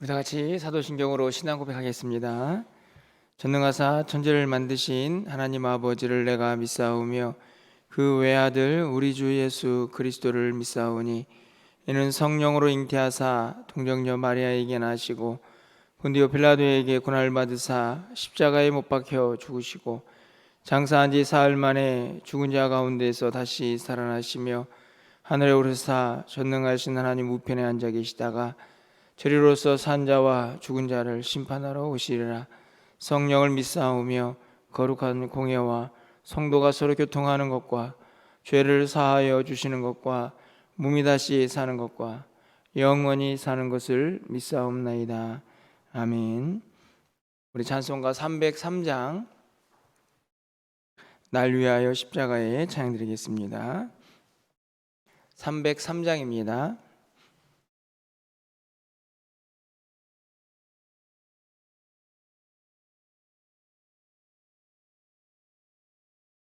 우리 다 같이 사도신경으로 신앙 고백하겠습니다. 전능하사 천지를 만드신 하나님 아버지를 내가 믿사오며 그 외아들 우리 주 예수 그리스도를 믿사오니 이는 성령으로 잉태하사 동정녀 마리아에게 나시고 본디오 빌라도에게 고난을 받으사 십자가에 못 박혀 죽으시고 장사한 지 사흘 만에 죽은 자 가운데서 다시 살아나시며 하늘에 오르사 전능하신 하나님 우편에 앉아 계시다가 저리로서 산 자와 죽은 자를 심판하러 오시리라. 성령을 믿사오며 거룩한 공예와 성도가 서로 교통하는 것과 죄를 사하여 주시는 것과 몸이 다시 사는 것과 영원히 사는 것을 믿사옵나이다. 아멘. 우리 찬송가 303장 날 위하여 십자가에 찬양드리겠습니다. 303장입니다.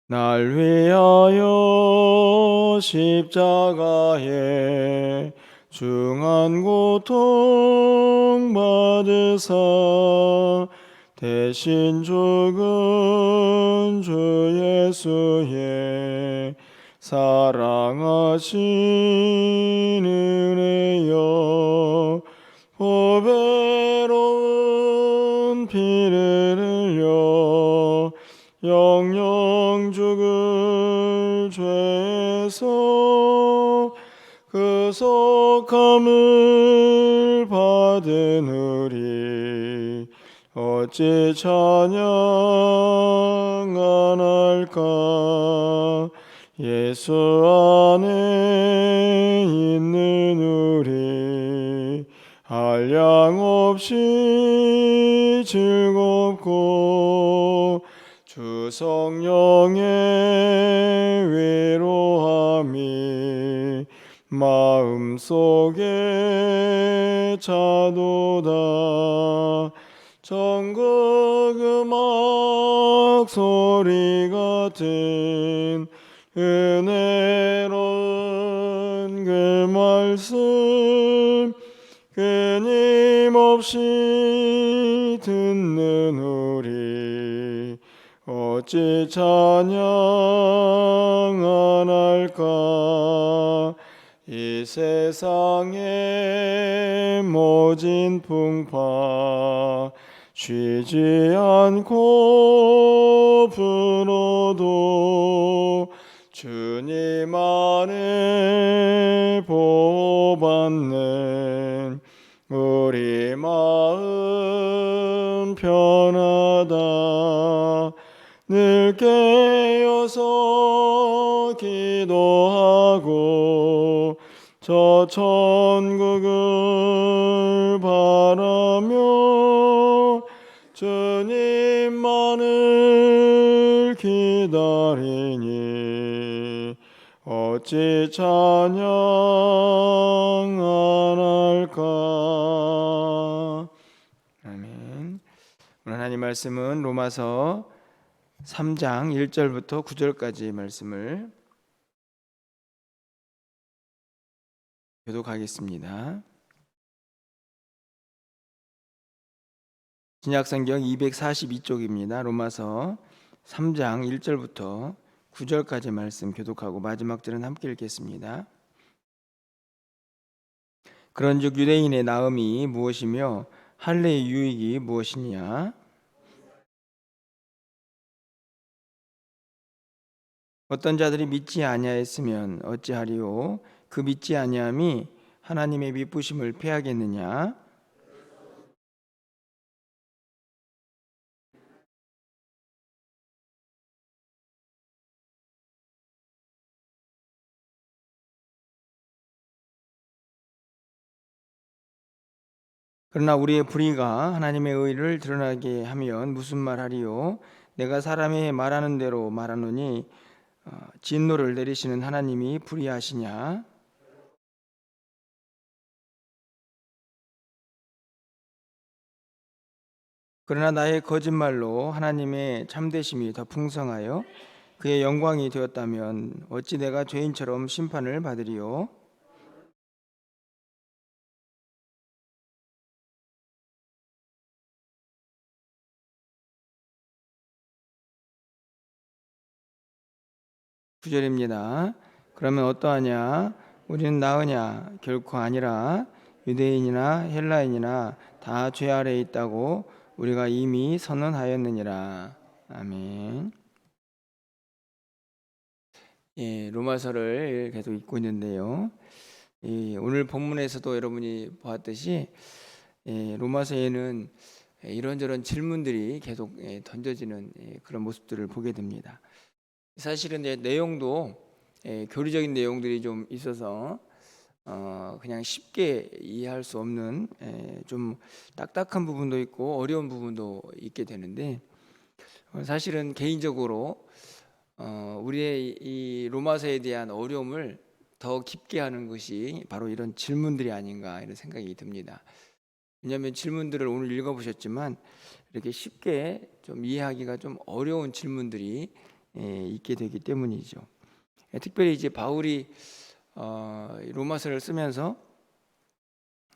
날 위하여 십자가에 중한 고통 받으사 대신 죽은 주 예수의 사랑하신 은혜여 보배로운 피를 흘려 영영 죽을 죄에서 그 속함을 받은 우리 어찌 찬양 안 할까. 예수 안에 있는 우리 한량없이 즐겁고 주 성령의 위로함이 마음속에 차도다. 전국 음악 소리 같은 은혜로운 그 말씀 끊임없이 듣는 우리 어찌 찬양 안 할까. 이 세상의 모진 풍파 쉬지 않고 불어도 주님 안에 보호받는 우리 마음 편하다. 늘 깨어서 기도하고 저 천국을 바라며 주님만을 기다리니 어찌 찬양 안 할까. 아멘. 오늘 하나님 말씀은 로마서 3장 1절부터 9절까지 말씀을 교독하겠습니다. 신약성경 242쪽입니다. 로마서 3장 1절부터 9절까지 말씀 교독하고 마지막 절은 함께 읽겠습니다. 그런즉 유대인의 나음이 무엇이며 할례의 유익이 무엇이냐. 어떤 자들이 믿지 아니하였으면 어찌하리요. 그 믿지 아니함이 하나님의 미쁘심을 패하겠느냐. 그러나 우리의 불의가 하나님의 의를 드러나게 하면 무슨 말하리요. 내가 사람이 말하는 대로 말하노니 진노를 내리시는 하나님이 불의하시냐. 그러나 나의 거짓말로 하나님의 참되심이 더 풍성하여 그의 영광이 되었다면 어찌 내가 죄인처럼 심판을 받으리요. 9절입니다. 그러면 어떠하냐? 우리는 나으냐? 결코 아니라 유대인이나 헬라인이나 다 죄 아래에 있다고 우리가 이미 선언하였느니라. 아멘. 로마서를 계속 읽고 있는데요. 오늘 본문에서도 여러분이 보았듯이 로마서에는 이런저런 질문들이 계속 던져지는 그런 모습들을 보게 됩니다. 사실은 내용도 교리적인 내용들이 좀 있어서 그냥 쉽게 이해할 수 없는 좀 딱딱한 부분도 있고 어려운 부분도 있게 되는데, 사실은 개인적으로 우리의 이 로마서에 대한 어려움을 더 깊게 하는 것이 바로 이런 질문들이 아닌가 이런 생각이 듭니다. 왜냐하면 질문들을 오늘 읽어보셨지만 이렇게 쉽게 좀 이해하기가 좀 어려운 질문들이 있게 되기 때문이죠. 특별히 이제 바울이 로마서를 쓰면서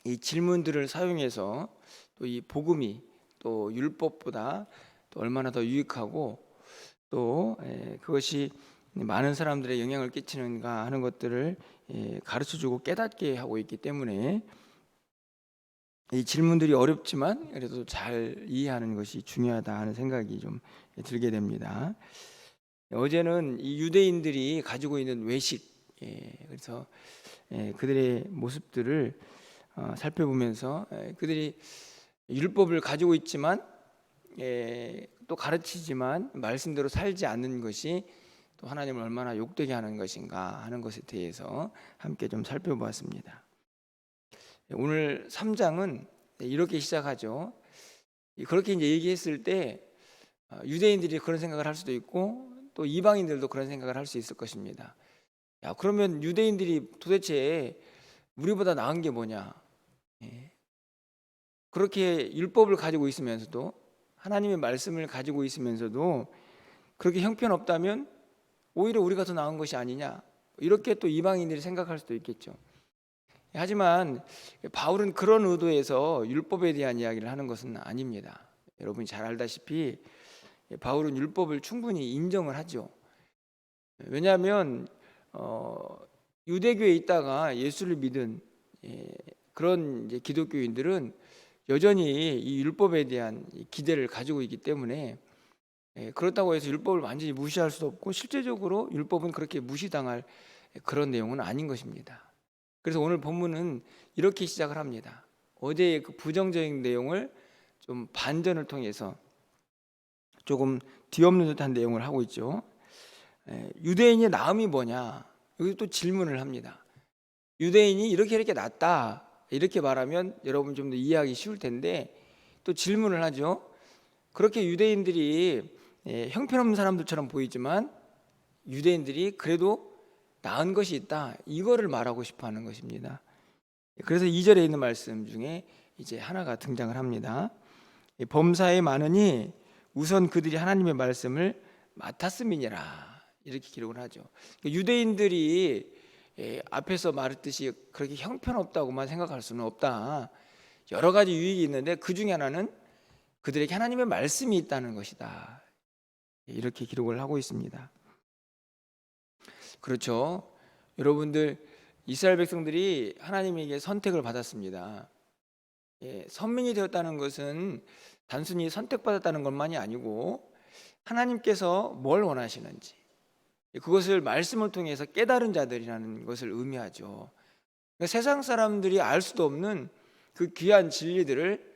이 질문들을 사용해서 또 이 복음이 또 율법보다 또 얼마나 더 유익하고 또 그것이 많은 사람들의 영향을 끼치는가 하는 것들을 가르쳐주고 깨닫게 하고 있기 때문에 이 질문들이 어렵지만 그래도 잘 이해하는 것이 중요하다 하는 생각이 좀 들게 됩니다. 어제는 이 유대인들이 가지고 있는 외식, 그래서 그들의 모습들을 살펴보면서 그들이 율법을 가지고 있지만 또 가르치지만 말씀대로 살지 않는 것이 또 하나님을 얼마나 욕되게 하는 것인가 하는 것에 대해서 함께 좀 살펴보았습니다. 오늘 3장은 이렇게 시작하죠. 그렇게 이제 얘기했을 때 유대인들이 그런 생각을 할 수도 있고 또 이방인들도 그런 생각을 할 수 있을 것입니다. 야, 그러면 유대인들이 도대체 우리보다 나은 게 뭐냐? 그렇게 율법을 가지고 있으면서도 하나님의 말씀을 가지고 있으면서도 그렇게 형편없다면 오히려 우리가 더 나은 것이 아니냐? 이렇게 또 이방인들이 생각할 수도 있겠죠. 하지만 바울은 그런 의도에서 율법에 대한 이야기를 하는 것은 아닙니다. 여러분이 잘 알다시피 바울은 율법을 충분히 인정을 하죠. 왜냐하면 유대교에 있다가 예수를 믿은 그런 이제 기독교인들은 여전히 이 율법에 대한 기대를 가지고 있기 때문에 그렇다고 해서 율법을 완전히 무시할 수도 없고 실제적으로 율법은 그렇게 무시당할 그런 내용은 아닌 것입니다. 그래서 오늘 본문은 이렇게 시작을 합니다. 어제의 그 부정적인 내용을 좀 반전을 통해서 조금 뒤엎는 듯한 내용을 하고 있죠. 유대인의 나음이 뭐냐? 여기 또 질문을 합니다. 유대인이 이렇게 낫다 이렇게 말하면 여러분 좀 더 이해하기 쉬울 텐데 또 질문을 하죠. 그렇게 유대인들이 형편없는 사람들처럼 보이지만 유대인들이 그래도 나은 것이 있다, 이거를 말하고 싶어 하는 것입니다. 그래서 2절에 있는 말씀 중에 이제 하나가 등장을 합니다. 범사에 많으니 우선 그들이 하나님의 말씀을 맡았음이니라, 이렇게 기록을 하죠. 유대인들이 앞에서 말했듯이 그렇게 형편없다고만 생각할 수는 없다. 여러 가지 유익이 있는데 그 중에 하나는 그들에게 하나님의 말씀이 있다는 것이다. 이렇게 기록을 하고 있습니다. 그렇죠. 여러분들, 이스라엘 백성들이 하나님에게 선택을 받았습니다. 선민이 되었다는 것은 단순히 선택받았다는 것만이 아니고 하나님께서 뭘 원하시는지 그것을 말씀을 통해서 깨달은 자들이라는 것을 의미하죠. 그러니까 세상 사람들이 알 수도 없는 그 귀한 진리들을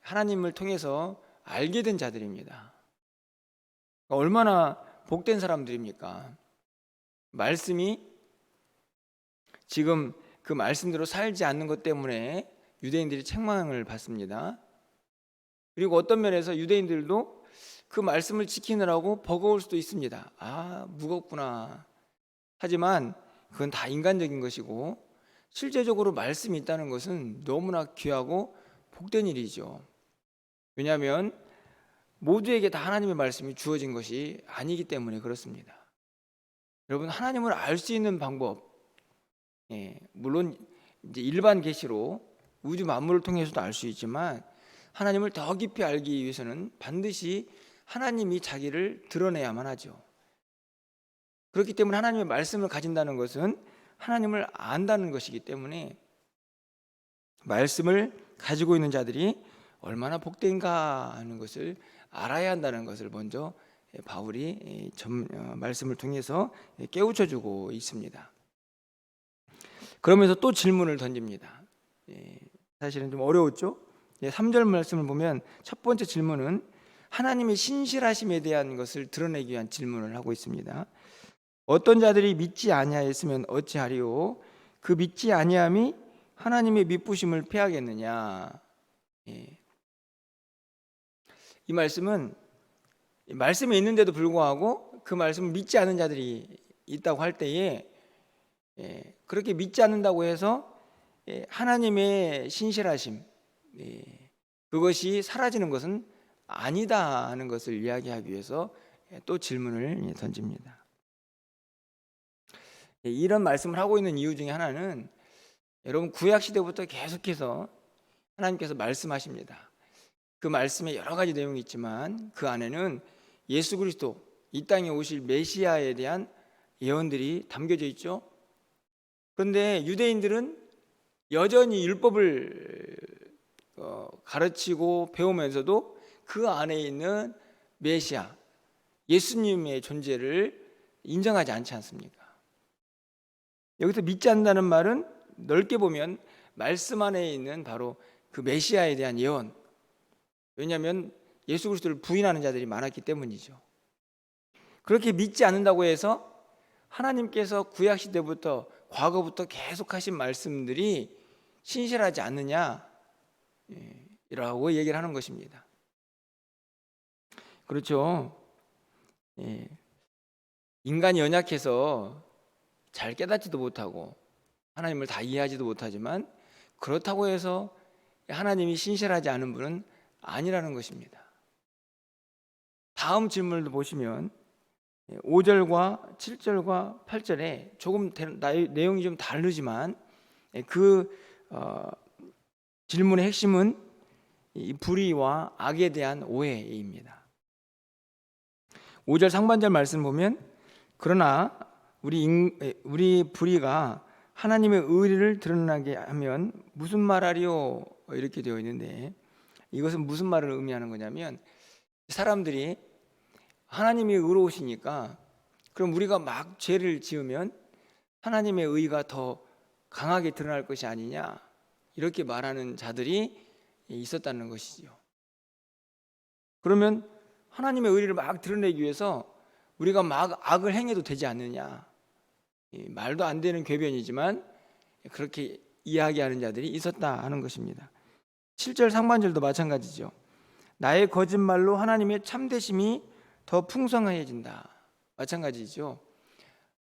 하나님을 통해서 알게 된 자들입니다. 얼마나 복된 사람들입니까? 말씀이 지금 그 말씀대로 살지 않는 것 때문에 유대인들이 책망을 받습니다. 그리고 어떤 면에서 유대인들도 그 말씀을 지키느라고 버거울 수도 있습니다. 아, 무겁구나. 하지만 그건 다 인간적인 것이고 실제적으로 말씀이 있다는 것은 너무나 귀하고 복된 일이죠. 왜냐하면 모두에게 다 하나님의 말씀이 주어진 것이 아니기 때문에 그렇습니다. 여러분, 하나님을 알 수 있는 방법, 물론 이제 일반 계시로 우주 만물을 통해서도 알 수 있지만 하나님을 더 깊이 알기 위해서는 반드시 하나님이 자기를 드러내야만 하죠. 그렇기 때문에 하나님의 말씀을 가진다는 것은 하나님을 안다는 것이기 때문에 말씀을 가지고 있는 자들이 얼마나 복된가 하는 것을 알아야 한다는 것을 먼저 바울이 말씀을 통해서 깨우쳐주고 있습니다. 그러면서 또 질문을 던집니다. 사실은 좀 어려웠죠? 3절 말씀을 보면 첫 번째 질문은 하나님의 신실하심에 대한 것을 드러내기 위한 질문을 하고 있습니다. 어떤 자들이 믿지 아니하였으면 어찌하리요? 그 믿지 아니함이 하나님의 미쁘심을 패하겠느냐? 이 말씀은 말씀에 있는데도 불구하고 그 말씀을 믿지 않는 자들이 있다고 할 때에 그렇게 믿지 않는다고 해서 하나님의 신실하심 그것이 사라지는 것은 아니다 하는 것을 이야기하기 위해서 또 질문을 던집니다. 이런 말씀을 하고 있는 이유 중에 하나는 여러분 구약 시대부터 계속해서 하나님께서 말씀하십니다. 그 말씀에 여러 가지 내용이 있지만 그 안에는 예수 그리스도 이 땅에 오실 메시아에 대한 예언들이 담겨져 있죠. 그런데 유대인들은 여전히 율법을 가르치고 배우면서도 그 안에 있는 메시아 예수님의 존재를 인정하지 않지 않습니까? 여기서 믿지 않는다는 말은 넓게 보면 말씀 안에 있는 바로 그 메시아에 대한 예언, 왜냐하면 예수 그리스도를 부인하는 자들이 많았기 때문이죠. 그렇게 믿지 않는다고 해서 하나님께서 구약 시대부터 과거부터 계속하신 말씀들이 신실하지 않느냐 라고 얘기를 하는 것입니다. 그렇죠. 인간이 연약해서 잘 깨닫지도 못하고 하나님을 다 이해하지도 못하지만 그렇다고 해서 하나님이 신실하지 않은 분은 아니라는 것입니다. 다음 질문을 보시면 5절과 7절과 8절에 조금 내용이 좀 다르지만 그 질문의 핵심은 이 불의와 악에 대한 오해입니다. 5절 상반절 말씀 보면 그러나 우리 불의가 하나님의 의를 드러나게 하면 무슨 말하리요? 이렇게 되어 있는데 이것은 무슨 말을 의미하는 거냐면 사람들이 하나님이 의로우시니까 그럼 우리가 막 죄를 지으면 하나님의 의가 더 강하게 드러날 것이 아니냐 이렇게 말하는 자들이 있었다는 것이죠. 그러면 하나님의 의를 막 드러내기 위해서 우리가 막 악을 행해도 되지 않느냐, 말도 안 되는 궤변이지만 그렇게 이야기하는 자들이 있었다 하는 것입니다. 7절 상반절도 마찬가지죠. 나의 거짓말로 하나님의 참되심이 더 풍성해진다. 마찬가지죠.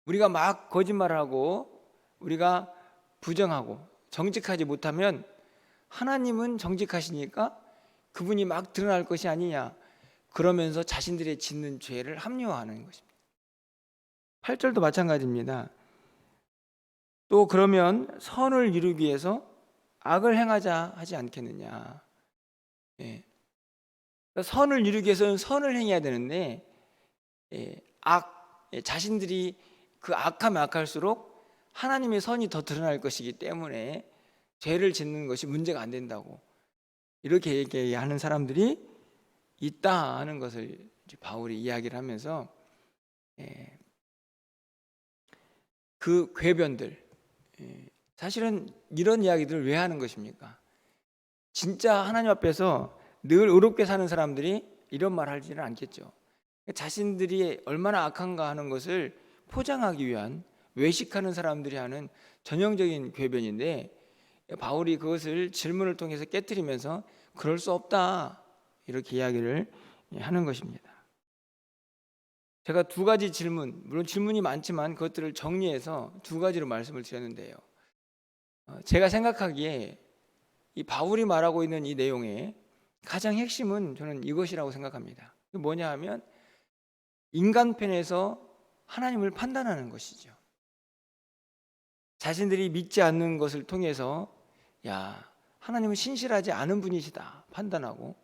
우리가 막 거짓말하고 우리가 부정하고 정직하지 못하면 하나님은 정직하시니까 그분이 막 드러날 것이 아니냐, 그러면서 자신들의 짓는 죄를 합리화하는 것입니다. 8절도 마찬가지입니다. 또 그러면 선을 이루기 위해서 악을 행하자 하지 않겠느냐. 선을 이루기 위해서는 선을 행해야 되는데 자신들이 그 악하면 악할수록 하나님의 선이 더 드러날 것이기 때문에 죄를 짓는 것이 문제가 안 된다고 이렇게 얘기하는 사람들이 있다 하는 것을 바울이 이야기를 하면서 그 궤변들, 사실은 이런 이야기들을 왜 하는 것입니까? 진짜 하나님 앞에서 늘 의롭게 사는 사람들이 이런 말 하지는 않겠죠. 자신들이 얼마나 악한가 하는 것을 포장하기 위한, 외식하는 사람들이 하는 전형적인 궤변인데 바울이 그것을 질문을 통해서 깨트리면서 그럴 수 없다 이렇게 이야기를 하는 것입니다. 제가 두 가지 질문, 물론 질문이 많지만 그것들을 정리해서 두 가지로 말씀을 드렸는데요. 제가 생각하기에 이 바울이 말하고 있는 이 내용의 가장 핵심은 저는 이것이라고 생각합니다. 뭐냐 하면 인간 편에서 하나님을 판단하는 것이죠. 자신들이 믿지 않는 것을 통해서 하나님은 신실하지 않은 분이시다 판단하고,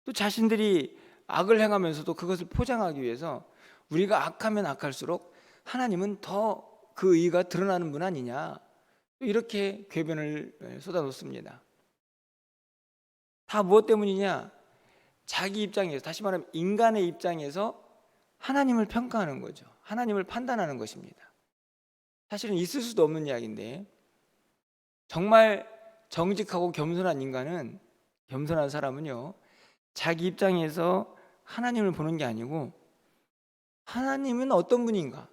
또 자신들이 악을 행하면서도 그것을 포장하기 위해서 우리가 악하면 악할수록 하나님은 더 그 의가 드러나는 분 아니냐, 이렇게 궤변을 쏟아놓습니다. 다 무엇 때문이냐? 자기 입장에서, 다시 말하면 인간의 입장에서 하나님을 평가하는 거죠. 하나님을 판단하는 것입니다. 사실은 있을 수도 없는 이야기인데, 정말 정직하고 겸손한 인간은, 겸손한 사람은요, 자기 입장에서 하나님을 보는 게 아니고 하나님은 어떤 분인가,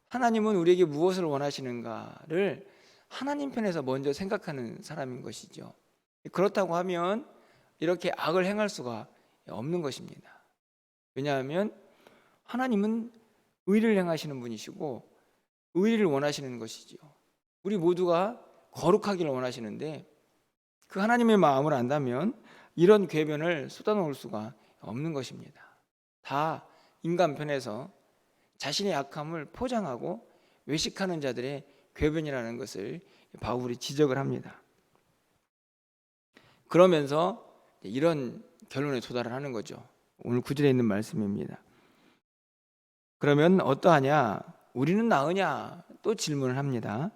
하나님은 우리에게 무엇을 원하시는가를 하나님 편에서 먼저 생각하는 사람인 것이죠. 그렇다고 하면 이렇게 악을 행할 수가 없는 것입니다. 왜냐하면 하나님은 의를 행하시는 분이시고 의를 원하시는 것이죠. 우리 모두가 거룩하기를 원하시는데 그 하나님의 마음을 안다면 이런 궤변을 쏟아놓을 수가 없는 것입니다. 다 인간 편에서 자신의 약함을 포장하고 외식하는 자들의 궤변이라는 것을 바울이 지적을 합니다. 그러면서 이런 결론에 도달을 하는 거죠. 오늘 9절에 있는 말씀입니다. 그러면 어떠하냐? 우리는 나으냐? 또 질문을 합니다.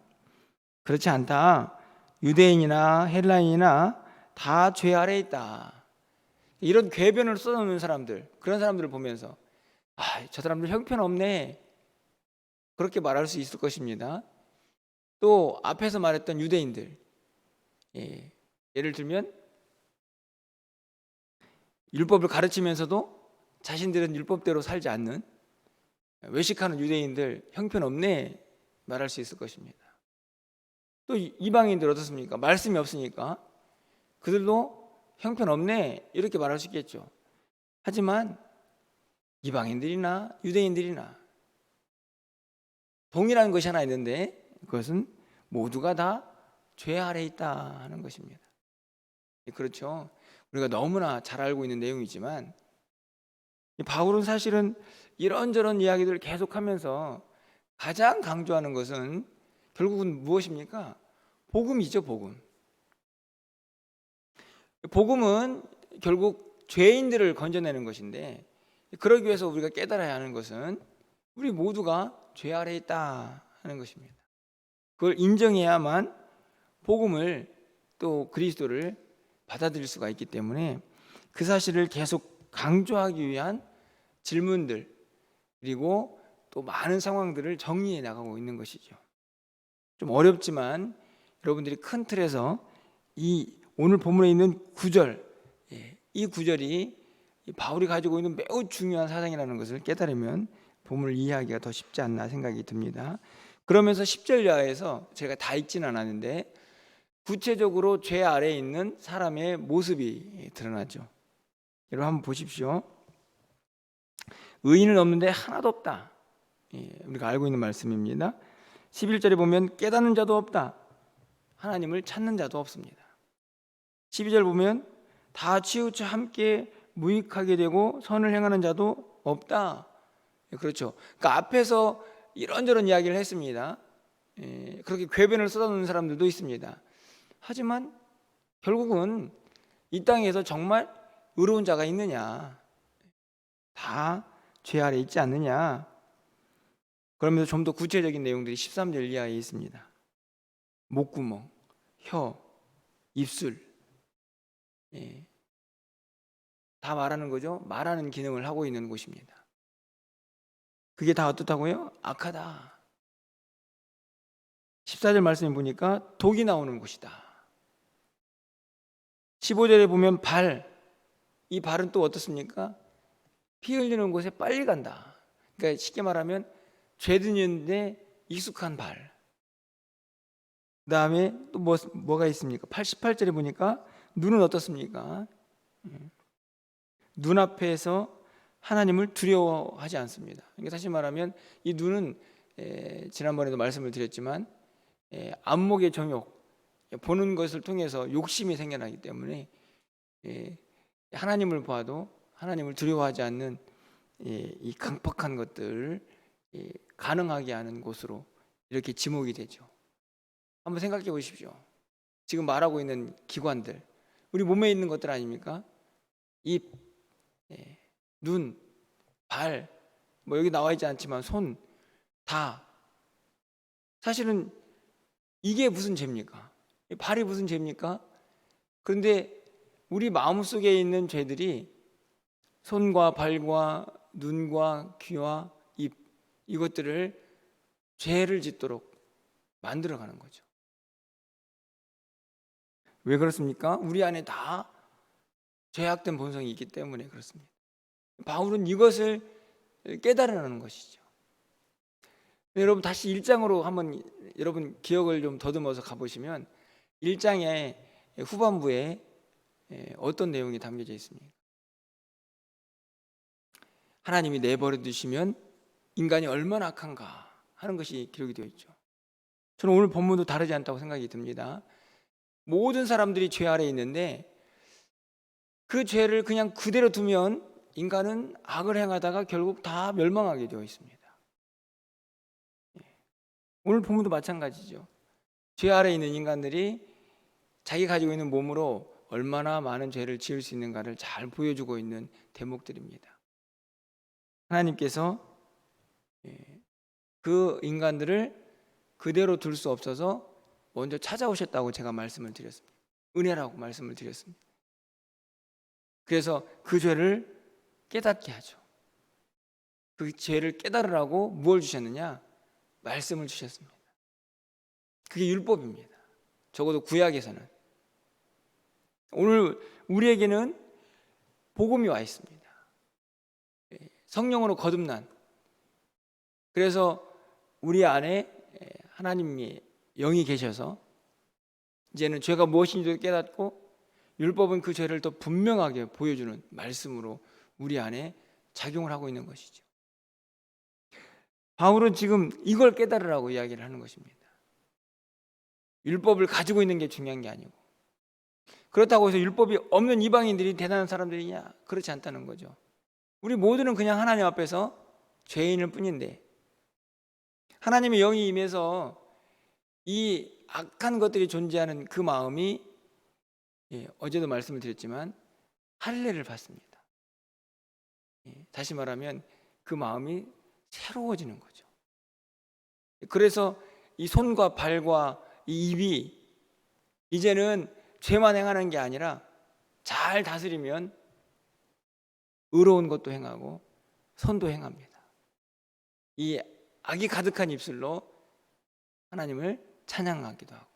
그렇지 않다. 유대인이나 헬라인이나 다 죄 아래에 있다. 이런 궤변을 쏟아놓는 사람들, 그런 사람들을 보면서 저 사람들 형편없네, 그렇게 말할 수 있을 것입니다. 또 앞에서 말했던 유대인들, 예를 들면 율법을 가르치면서도 자신들은 율법대로 살지 않는 외식하는 유대인들 형편없네 말할 수 있을 것입니다. 또 이방인들 어떻습니까? 말씀이 없으니까 그들도 형편없네 이렇게 말할 수 있겠죠. 하지만 이방인들이나 유대인들이나 동일한 것이 하나 있는데 그것은 모두가 다 죄 아래에 있다 하는 것입니다. 그렇죠. 우리가 너무나 잘 알고 있는 내용이지만 바울은 사실은 이런저런 이야기들을 계속하면서 가장 강조하는 것은 결국은 무엇입니까? 복음이죠. 복음은 결국 죄인들을 건져내는 것인데, 그러기 위해서 우리가 깨달아야 하는 것은 우리 모두가 죄 아래에 있다 하는 것입니다. 그걸 인정해야만 복음을, 또 그리스도를 받아들일 수가 있기 때문에 그 사실을 계속 강조하기 위한 질문들, 그리고 또 많은 상황들을 정리해 나가고 있는 것이죠. 좀 어렵지만 여러분들이 큰 틀에서 이 오늘 본문에 있는 9절, 이 9절이 바울이 가지고 있는 매우 중요한 사상이라는 것을 깨달으면 본문을 이해하기가 더 쉽지 않나 생각이 듭니다. 그러면서 10절 이하에서 제가 다 읽지는 않았는데 구체적으로 죄 아래에 있는 사람의 모습이 드러나죠. 여러분 한번 보십시오. 의인은 없는데 하나도 없다. 우리가 알고 있는 말씀입니다. 11절에 보면 깨닫는 자도 없다. 하나님을 찾는 자도 없습니다. 12절 보면 다 치우쳐 함께 무익하게 되고 선을 행하는 자도 없다. 그렇죠. 그러니까 앞에서 이런저런 이야기를 했습니다. 그렇게 궤변을 쏟아놓는 사람들도 있습니다. 하지만 결국은 이 땅에서 정말 의로운 자가 있느냐? 다 죄 아래 있지 않느냐? 그러면서 좀 더 구체적인 내용들이 13절 이하에 있습니다. 목구멍, 혀, 입술, 다 말하는 거죠. 말하는 기능을 하고 있는 곳입니다. 그게 다 어떻다고요? 악하다. 14절 말씀에 보니까 독이 나오는 곳이다. 15절에 보면 발, 이 발은 또 어떻습니까? 피 흘리는 곳에 빨리 간다. 그러니까 쉽게 말하면 죄든인데 익숙한 발. 그 다음에 또 뭐가 있습니까? 88절에 보니까 눈은 어떻습니까? 눈앞에서 하나님을 두려워하지 않습니다. 그러니까 다시 말하면 이 눈은 지난번에도 말씀을 드렸지만 안목의 정욕, 보는 것을 통해서 욕심이 생겨나기 때문에 하나님을 봐도 하나님을 두려워하지 않는 이 강팍한 것들을 가능하게 하는 곳으로 이렇게 지목이 되죠. 한번 생각해 보십시오. 지금 말하고 있는 기관들, 우리 몸에 있는 것들 아닙니까? 입, 눈, 발, 뭐 여기 나와 있지 않지만 손, 다. 사실은 이게 무슨 죄입니까? 발이 무슨 죄입니까? 그런데 우리 마음속에 있는 죄들이 손과 발과 눈과 귀와 입, 이것들을 죄를 짓도록 만들어가는 거죠. 왜 그렇습니까? 우리 안에 다 죄악된 본성이 있기 때문에 그렇습니다. 바울은 이것을 깨달으라는 것이죠. 여러분 다시 1장으로 한번 여러분 기억을 좀 더듬어서 가보시면 1장의 후반부에 어떤 내용이 담겨져 있습니까? 하나님이 내버려 두시면 인간이 얼마나 악한가 하는 것이 기록이 되어 있죠. 저는 오늘 본문도 다르지 않다고 생각이 듭니다. 모든 사람들이 죄 아래에 있는데 그 죄를 그냥 그대로 두면 인간은 악을 행하다가 결국 다 멸망하게 되어 있습니다. 오늘 본문도 마찬가지죠. 죄 아래에 있는 인간들이 자기 가지고 있는 몸으로 얼마나 많은 죄를 지을 수 있는가를 잘 보여주고 있는 대목들입니다. 하나님께서 그 인간들을 그대로 둘 수 없어서 먼저 찾아오셨다고 제가 말씀을 드렸습니다. 은혜라고 말씀을 드렸습니다. 그래서 그 죄를 깨닫게 하죠. 그 죄를 깨달으라고 무엇을 주셨느냐? 말씀을 주셨습니다. 그게 율법입니다. 적어도 구약에서는. 오늘 우리에게는 복음이 와 있습니다. 성령으로 거듭난, 그래서 우리 안에 하나님의 영이 계셔서 이제는 죄가 무엇인지도 깨닫고 율법은 그 죄를 더 분명하게 보여주는 말씀으로 우리 안에 작용을 하고 있는 것이죠. 바울은 지금 이걸 깨달으라고 이야기를 하는 것입니다. 율법을 가지고 있는 게 중요한 게 아니고, 그렇다고 해서 율법이 없는 이방인들이 대단한 사람들이냐? 그렇지 않다는 거죠. 우리 모두는 그냥 하나님 앞에서 죄인일 뿐인데 하나님의 영이 임해서 이 악한 것들이 존재하는 그 마음이, 어제도 말씀을 드렸지만 할례를 받습니다. 다시 말하면 그 마음이 새로워지는 거죠. 그래서 이 손과 발과 이 입이 이제는 죄만 행하는 게 아니라 잘 다스리면 의로운 것도 행하고 선도 행합니다. 이 악이 가득한 입술로 하나님을 찬양하기도 하고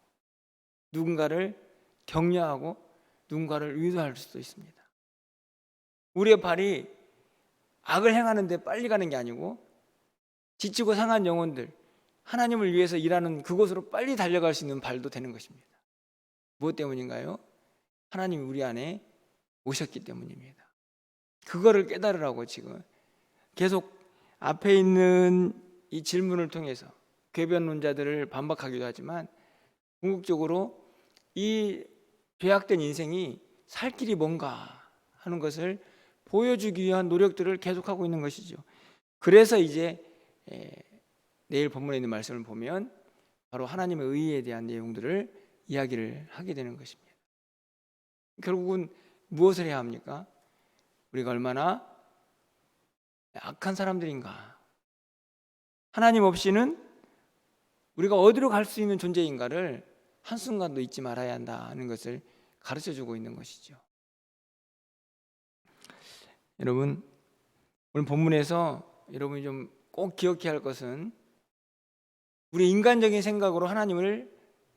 누군가를 격려하고 누군가를 위로할 수도 있습니다. 우리의 발이 악을 행하는데 빨리 가는 게 아니고 지치고 상한 영혼들, 하나님을 위해서 일하는 그곳으로 빨리 달려갈 수 있는 발도 되는 것입니다. 무엇 때문인가요? 하나님이 우리 안에 오셨기 때문입니다. 그거를 깨달으라고 지금 계속 앞에 있는 이 질문을 통해서 궤변론자들을 반박하기도 하지만 궁극적으로 이 죄악된 인생이 살 길이 뭔가 하는 것을 보여주기 위한 노력들을 계속하고 있는 것이죠. 그래서 이제 내일 본문에 있는 말씀을 보면 바로 하나님의 의에 대한 내용들을 이야기를 하게 되는 것입니다. 결국은 무엇을 해야 합니까? 우리가 얼마나 악한 사람들인가, 하나님 없이는 우리가 어디로 갈 수 있는 존재인가를 한순간도 잊지 말아야 한다는 것을 가르쳐주고 있는 것이죠. 여러분, 오늘 본문에서 여러분이 좀 꼭 기억해야 할 것은 우리 인간적인 생각으로 하나님을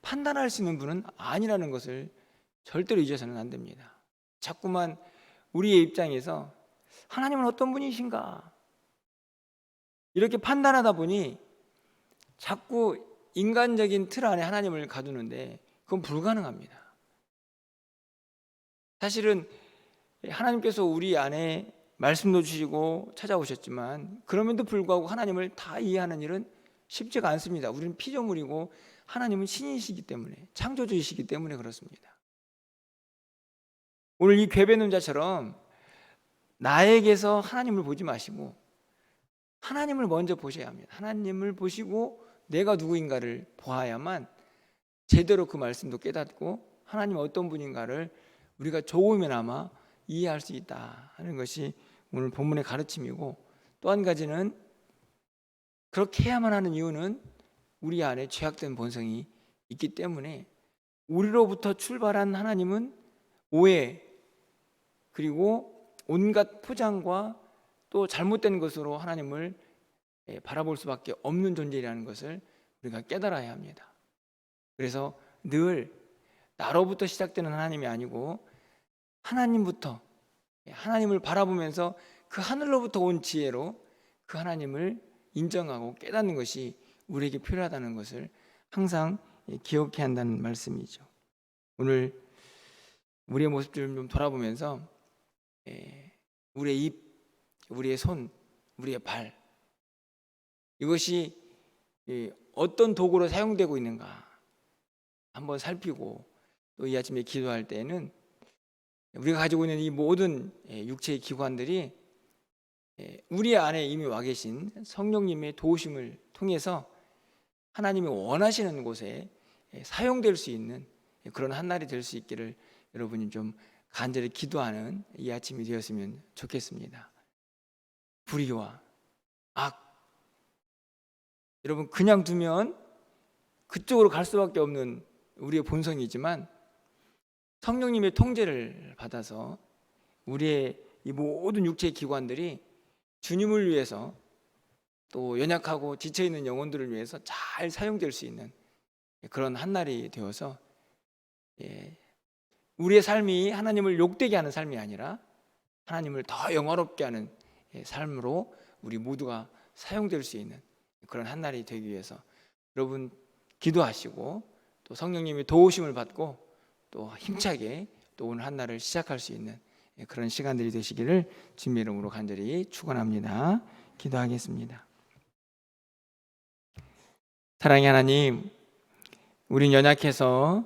판단할 수 있는 분은 아니라는 것을 절대로 잊어서는 안 됩니다. 자꾸만 우리의 입장에서 하나님은 어떤 분이신가 이렇게 판단하다 보니 자꾸 인간적인 틀 안에 하나님을 가두는데 그건 불가능합니다. 사실은 하나님께서 우리 안에 말씀도 주시고 찾아오셨지만 그럼에도 불구하고 하나님을 다 이해하는 일은 쉽지가 않습니다. 우리는 피조물이고 하나님은 신이시기 때문에, 창조주이시기 때문에 그렇습니다. 오늘 이 궤변론자처럼 나에게서 하나님을 보지 마시고 하나님을 먼저 보셔야 합니다. 하나님을 보시고 내가 누구인가를 보아야만 제대로 그 말씀도 깨닫고 하나님 어떤 분인가를 우리가 조금이나마 이해할 수 있다 하는 것이 오늘 본문의 가르침이고, 또 한 가지는 그렇게 해야만 하는 이유는 우리 안에 죄악된 본성이 있기 때문에 우리로부터 출발한 하나님은 오해 그리고 온갖 포장과 또 잘못된 것으로 하나님을 바라볼 수밖에 없는 존재라는 것을 우리가 깨달아야 합니다. 그래서 늘 나로부터 시작되는 하나님이 아니고 하나님부터, 하나님을 바라보면서 그 하늘로부터 온 지혜로 그 하나님을 인정하고 깨닫는 것이 우리에게 필요하다는 것을 항상 기억해야 한다는 말씀이죠. 오늘 우리의 모습들을 좀 돌아보면서 우리의 입, 우리의 손, 우리의 발, 이것이 어떤 도구로 사용되고 있는가 한번 살피고 또 이 아침에 기도할 때에는 우리가 가지고 있는 이 모든 육체의 기관들이 우리 안에 이미 와 계신 성령님의 도우심을 통해서 하나님이 원하시는 곳에 사용될 수 있는 그런 한 날이 될 수 있기를 여러분이 좀 간절히 기도하는 이 아침이 되었으면 좋겠습니다. 불의와 악, 여러분 그냥 두면 그쪽으로 갈 수밖에 없는 우리의 본성이지만 성령님의 통제를 받아서 우리의 이 모든 육체의 기관들이 주님을 위해서 또 연약하고 지쳐있는 영혼들을 위해서 잘 사용될 수 있는 그런 한 날이 되어서 우리의 삶이 하나님을 욕되게 하는 삶이 아니라 하나님을 더 영화롭게 하는 삶으로 우리 모두가 사용될 수 있는 그런 한 날이 되기 위해서 여러분 기도하시고 또 성령님의 도우심을 받고 또 힘차게 또 오늘 한 날을 시작할 수 있는 그런 시간들이 되시기를 주님의 이름으로 간절히 축원합니다. 기도하겠습니다. 사랑의 하나님, 우린 연약해서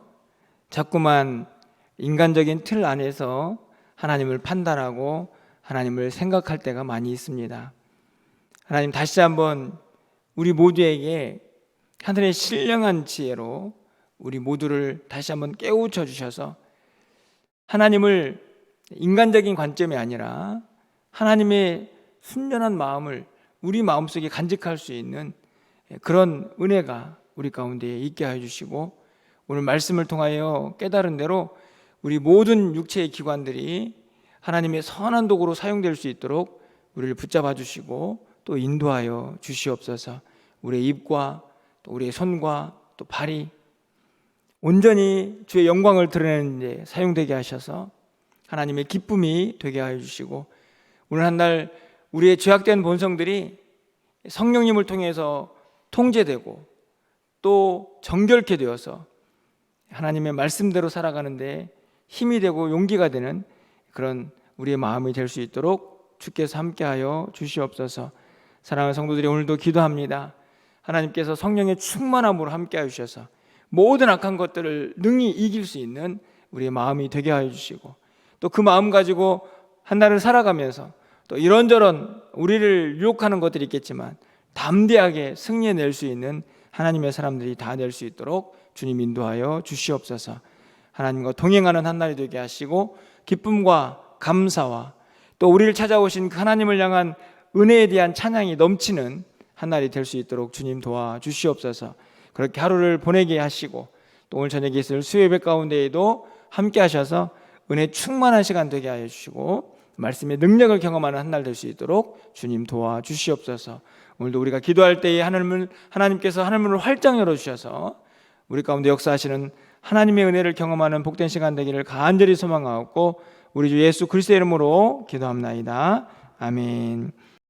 자꾸만 인간적인 틀 안에서 하나님을 판단하고 하나님을 생각할 때가 많이 있습니다. 하나님 다시 한번 우리 모두에게 하늘의 신령한 지혜로 우리 모두를 다시 한번 깨우쳐 주셔서 하나님을 인간적인 관점이 아니라 하나님의 순전한 마음을 우리 마음속에 간직할 수 있는 그런 은혜가 우리 가운데 있게 해 주시고 오늘 말씀을 통하여 깨달은 대로 우리 모든 육체의 기관들이 하나님의 선한 도구로 사용될 수 있도록 우리를 붙잡아 주시고 또 인도하여 주시옵소서. 우리의 입과 또 우리의 손과 또 발이 온전히 주의 영광을 드러내는 데 사용되게 하셔서 하나님의 기쁨이 되게 하여 주시고 오늘 한 날 우리의 죄악된 본성들이 성령님을 통해서 통제되고 또 정결케 되어서 하나님의 말씀대로 살아가는데 힘이 되고 용기가 되는 그런 우리의 마음이 될 수 있도록 주께서 함께하여 주시옵소서. 사랑하는 성도들이 오늘도 기도합니다. 하나님께서 성령의 충만함으로 함께하여 주셔서 모든 악한 것들을 능히 이길 수 있는 우리의 마음이 되게 하여 주시고 또 그 마음 가지고 한 날을 살아가면서 또 이런저런 우리를 유혹하는 것들이 있겠지만 담대하게 승리해낼 수 있는 하나님의 사람들이 다 될 수 있도록 주님 인도하여 주시옵소서. 하나님과 동행하는 한 날이 되게 하시고 기쁨과 감사와 또 우리를 찾아오신 그 하나님을 향한 은혜에 대한 찬양이 넘치는 한 날이 될 수 있도록 주님 도와주시옵소서. 그렇게 하루를 보내게 하시고 또 오늘 저녁에 있을 수요예배 가운데에도 함께 하셔서 은혜 충만한 시간 되게 하여 주시고 말씀의 능력을 경험하는 한 날 될 수 있도록 주님 도와주시옵소서. 오늘도 우리가 기도할 때에 하나님께서 하늘문을 활짝 열어주셔서 우리 가운데 역사하시는 하나님의 은혜를 경험하는 복된 시간 되기를 간절히 소망하옵고 우리 주 예수 그리스도의 이름으로 기도합나이다. 아멘.